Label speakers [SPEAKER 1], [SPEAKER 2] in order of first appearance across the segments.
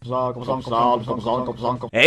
[SPEAKER 1] Hey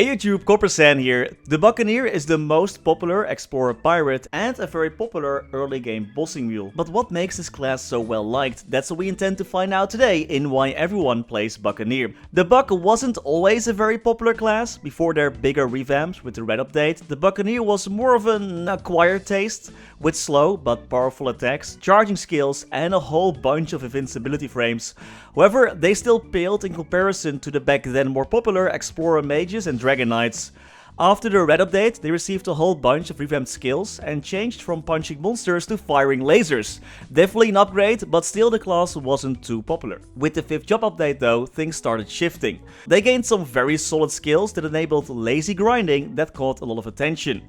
[SPEAKER 1] YouTube, Coppersan here. The Buccaneer is the most popular explorer pirate and a very popular early game bossing mule. But what makes this class so well liked? That's what we intend to find out today in Why Everyone Plays Buccaneer. The Buck wasn't always a very popular class. Before their bigger revamps with the red update, the Buccaneer was more of an acquired taste, with slow but powerful attacks, charging skills and a whole bunch of invincibility frames. However, they still paled in comparison to the back then more popular Explorer Mages and Dragon Knights. After the red update, they received a whole bunch of revamped skills and changed from punching monsters to firing lasers. Definitely an upgrade, but still the class wasn't too popular. With the 5th job update though, things started shifting. They gained some very solid skills that enabled lazy grinding that caught a lot of attention.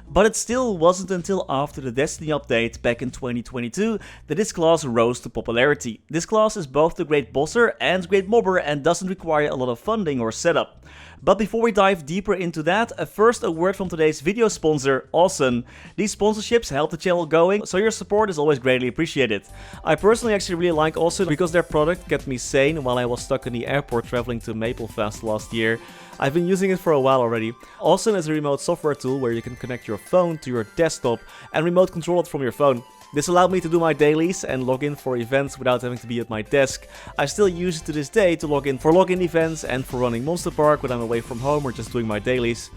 [SPEAKER 1] But it still wasn't until after the Destiny update back in 2022 that this class rose to popularity. This class is both the great bosser and great mobber and doesn't require a lot of funding or setup. But before we dive deeper into that, first a word from today's video sponsor, Awesome. These sponsorships help the channel going, so your support is always greatly appreciated. I personally actually really like Awesome because their product kept me sane while I was stuck in the airport traveling to Maplefest last year. I've been using it for a while already. Awesome is a remote software tool where you can connect your phone to your desktop and remote control it from your phone. This allowed me to do my dailies and log in for events without having to be at my desk. I still use it to this day to log in for login events and for running Monster Park when I'm away from home or just doing my dailies.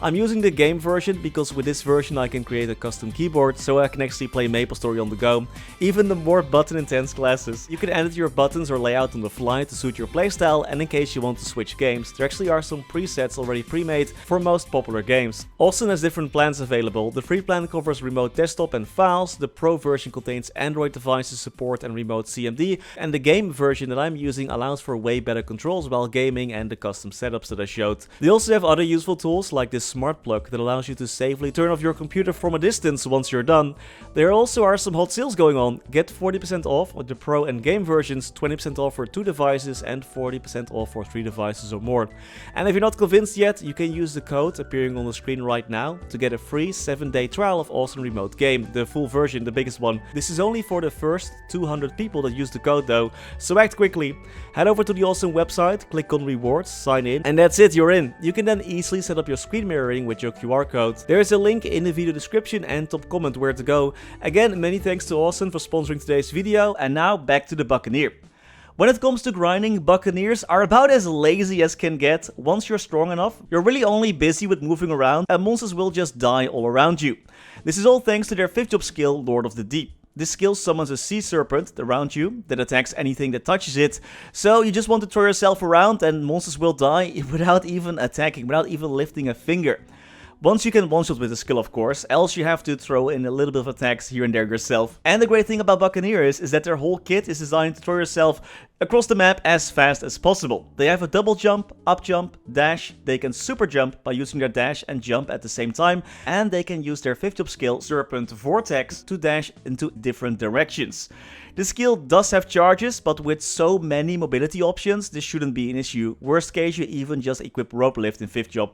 [SPEAKER 1] I'm using the game version because with this version I can create a custom keyboard so I can actually play MapleStory on the go. Even the more button intense classes. You can edit your buttons or layout on the fly to suit your playstyle, and in case you want to switch games, there actually are some presets already pre-made for most popular games. Awesome has different plans available. The free plan covers remote desktop and files, the pro version contains Android devices support and remote CMD, and the game version that I'm using allows for way better controls while gaming and the custom setups that I showed. They also have other useful tools like this smart plug that allows you to safely turn off your computer from a distance once you're done. There also are some hot sales going on. Get 40% off with the Pro and Game versions, 20% off for 2 devices and 40% off for 3 devices or more. And if you're not convinced yet, you can use the code appearing on the screen right now to get a free 7-day trial of Awesome Remote Game, the full version, the biggest one. This is only for the first 200 people that use the code though, so act quickly. Head over to the Awesome website, click on rewards, sign in, and that's it, you're in. You can then easily set up your screen mirroring with your QR code. There is a link in the video description and top comment where to go. Again, many thanks to Awesome for sponsoring today's video, and now back to the Buccaneer. When it comes to grinding, Buccaneers are about as lazy as can get. Once you're strong enough, you're really only busy with moving around and monsters will just die all around you. This is all thanks to their 5th job skill, Lord of the Deep. This skill summons a sea serpent around you that attacks anything that touches it, so you just want to throw yourself around and monsters will die without even attacking, without even lifting a finger. Once you can one-shot with the skill of course, else you have to throw in a little bit of attacks here and there yourself. And the great thing about Buccaneers is that their whole kit is designed to throw yourself across the map as fast as possible. They have a double jump, up jump, dash, they can super jump by using their dash and jump at the same time, and they can use their 5th job skill, Serpent Vortex, to dash into different directions. The skill does have charges, but with so many mobility options, this shouldn't be an issue. Worst case, you even just equip rope lift in 5th job.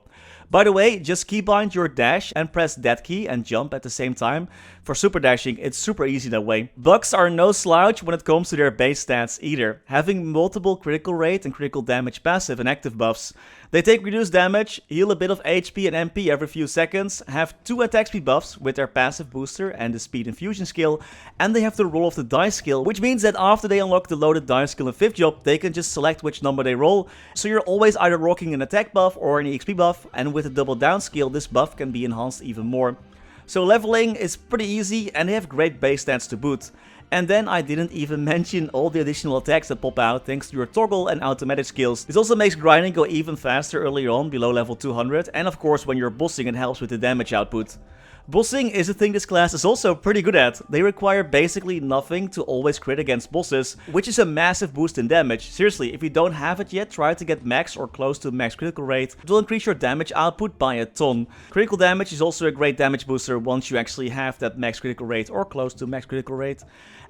[SPEAKER 1] By the way, just keybind your dash and press that key and jump at the same time. For super dashing, it's super easy that way. Bucks are no slouch when it comes to their base stats either, having multiple critical rate and critical damage passive and active buffs. They take reduced damage, heal a bit of HP and MP every few seconds, have 2 attack speed buffs with their passive booster and the speed infusion skill, and they have the roll of the dice skill, which means that after they unlock the loaded dice skill in 5th job, they can just select which number they roll, so you're always either rocking an attack buff or an XP buff, and with the double down skill, this buff can be enhanced even more. So leveling is pretty easy and they have great base stats to boot. And then I didn't even mention all the additional attacks that pop out thanks to your toggle and automatic skills. This also makes grinding go even faster earlier on below level 200, and of course when you're bossing it helps with the damage output. Bossing is a thing this class is also pretty good at. They require basically nothing to always crit against bosses, which is a massive boost in damage. Seriously, if you don't have it yet, try to get max or close to max critical rate. It will increase your damage output by a ton. Critical damage is also a great damage booster once you actually have that max critical rate or close to max critical rate.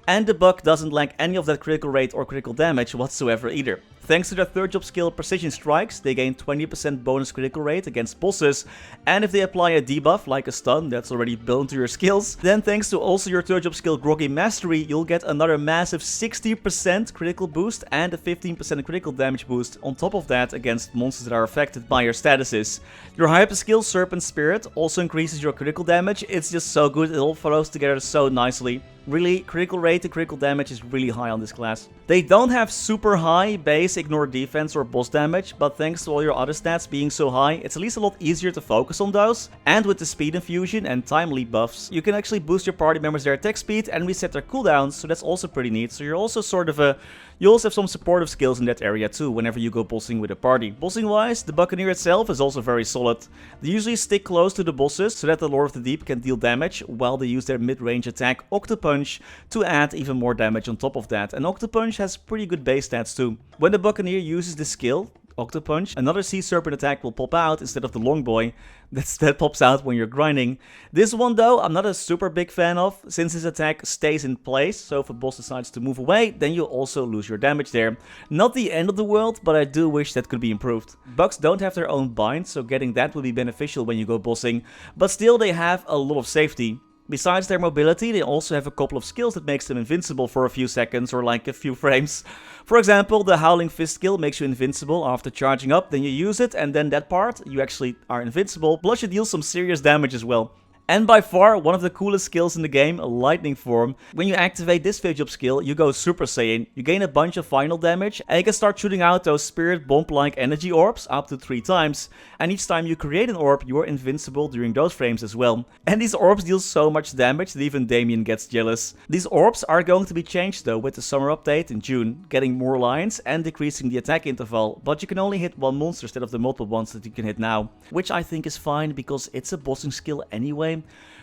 [SPEAKER 1] And the Buck doesn't lack any of that critical rate or critical damage whatsoever either. Thanks to their 3rd job skill Precision Strikes, they gain 20% bonus critical rate against bosses, and if they apply a debuff like a stun that's already built into your skills, then thanks to also your 3rd job skill Groggy Mastery, you'll get another massive 60% critical boost and a 15% critical damage boost on top of that against monsters that are affected by your statuses. Your hyper skill Serpent Spirit also increases your critical damage. It's just so good, it all follows together so nicely. Really, critical rate and critical damage is really high on this class. They don't have super high base ignore defense or boss damage, but thanks to all your other stats being so high, it's at least a lot easier to focus on those. And with the speed infusion and time leap buffs, you can actually boost your party members their attack speed and reset their cooldowns, so that's also pretty neat. So you're also sort of a... You also have some supportive skills in that area too, whenever you go bossing with a party. Bossing wise, the Buccaneer itself is also very solid. They usually stick close to the bosses so that the Lord of the Deep can deal damage, while they use their mid-range attack Octopunch to add even more damage on top of that. And Octopunch has pretty good base stats too. When the Buccaneer uses this skill, Octopunch, another Sea Serpent attack will pop out instead of the Long Boy that pops out when you're grinding. This one though, I'm not a super big fan of, since his attack stays in place, so if a boss decides to move away, then you also lose your damage there. Not the end of the world, but I do wish that could be improved. Bucks don't have their own bind, so getting that will be beneficial when you go bossing, but still they have a lot of safety. Besides their mobility, they also have a couple of skills that makes them invincible for a few seconds or like a few frames. For example, the Howling Fist skill makes you invincible after charging up, then you use it, and then that part, you actually are invincible, plus you deal some serious damage as well. And by far, one of the coolest skills in the game, Lightning Form. When you activate this 5th job skill, you go Super Saiyan, you gain a bunch of final damage, and you can start shooting out those Spirit Bomb-like energy orbs up to 3 times. And each time you create an orb, you are invincible during those frames as well. And these orbs deal so much damage that even Damien gets jealous. These orbs are going to be changed though with the summer update in June, getting more lines and decreasing the attack interval, but you can only hit one monster instead of the multiple ones that you can hit now. Which I think is fine because it's a bossing skill anyway.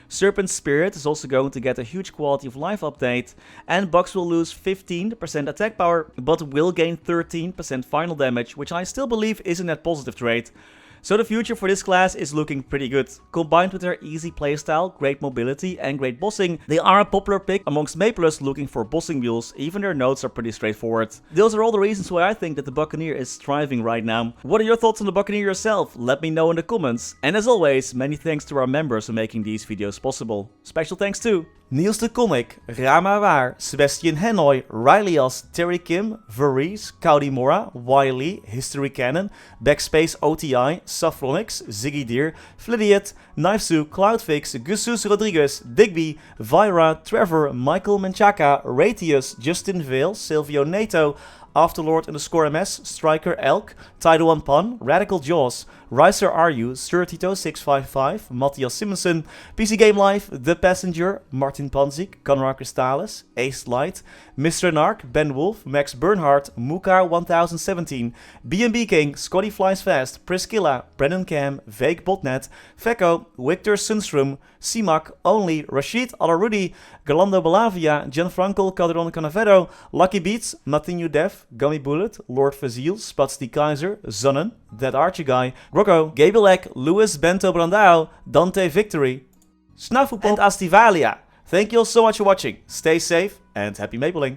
[SPEAKER 1] Serpent Spirit is also going to get a huge quality of life update, and Bucks will lose 15% attack power, but will gain 13% final damage, which I still believe is a net positive trait. So the future for this class is looking pretty good. Combined with their easy playstyle, great mobility and great bossing, they are a popular pick amongst Maplers looking for bossing mules, even their nodes are pretty straightforward. Those are all the reasons why I think that the Buccaneer is thriving right now. What are your thoughts on the Buccaneer yourself? Let me know in the comments. And as always, many thanks to our members for making these videos possible. Special thanks to Niels de Coninck, Raar maar waar, Sebastian Hanoy, Ryalias, Terry Kim, Vareese, Mora, Wiley, Historycanon, BackSpaceOTI, Saffronyx, Ziggy Deer, Flidiot, Knifesu, Cloudfix, Gusus Rodriguez, Digby, Vira, Trevor, Michael Menchaca, Ratius, Justin Vale, Silvio Nato, Afterlord_MS, Striker Elk, Tidal Pun, Radical Jaws, Riser RU, Sir Tito 655, Mathias Simonsson, PC Game Life, The Passenger, Martin Panzik, Conrad Cristales, Ace Light, Mr. Narc, Ben Wolf, Max Bernhardt, Muka 1017, BNB King, Scotty Flies Fast, Priscilla, Brendon Cam, Vague Botnet, Fecco, Victor Sundstrom, ceemak, Only, Rashid Alarudi, Galando Balavia, Gianfranco Calderon Canavedo, Lucky Beats, Matinho Dev, Gummy Bullet, Lord Fazil, Spats the Kaiser, Zonnen, Dead Archie Guy, Rocco, Gabelek, Louis Bento Brandao, Dante Victory, Snaffupop and Astivalia. Thank you all so much for watching. Stay safe and happy mapling.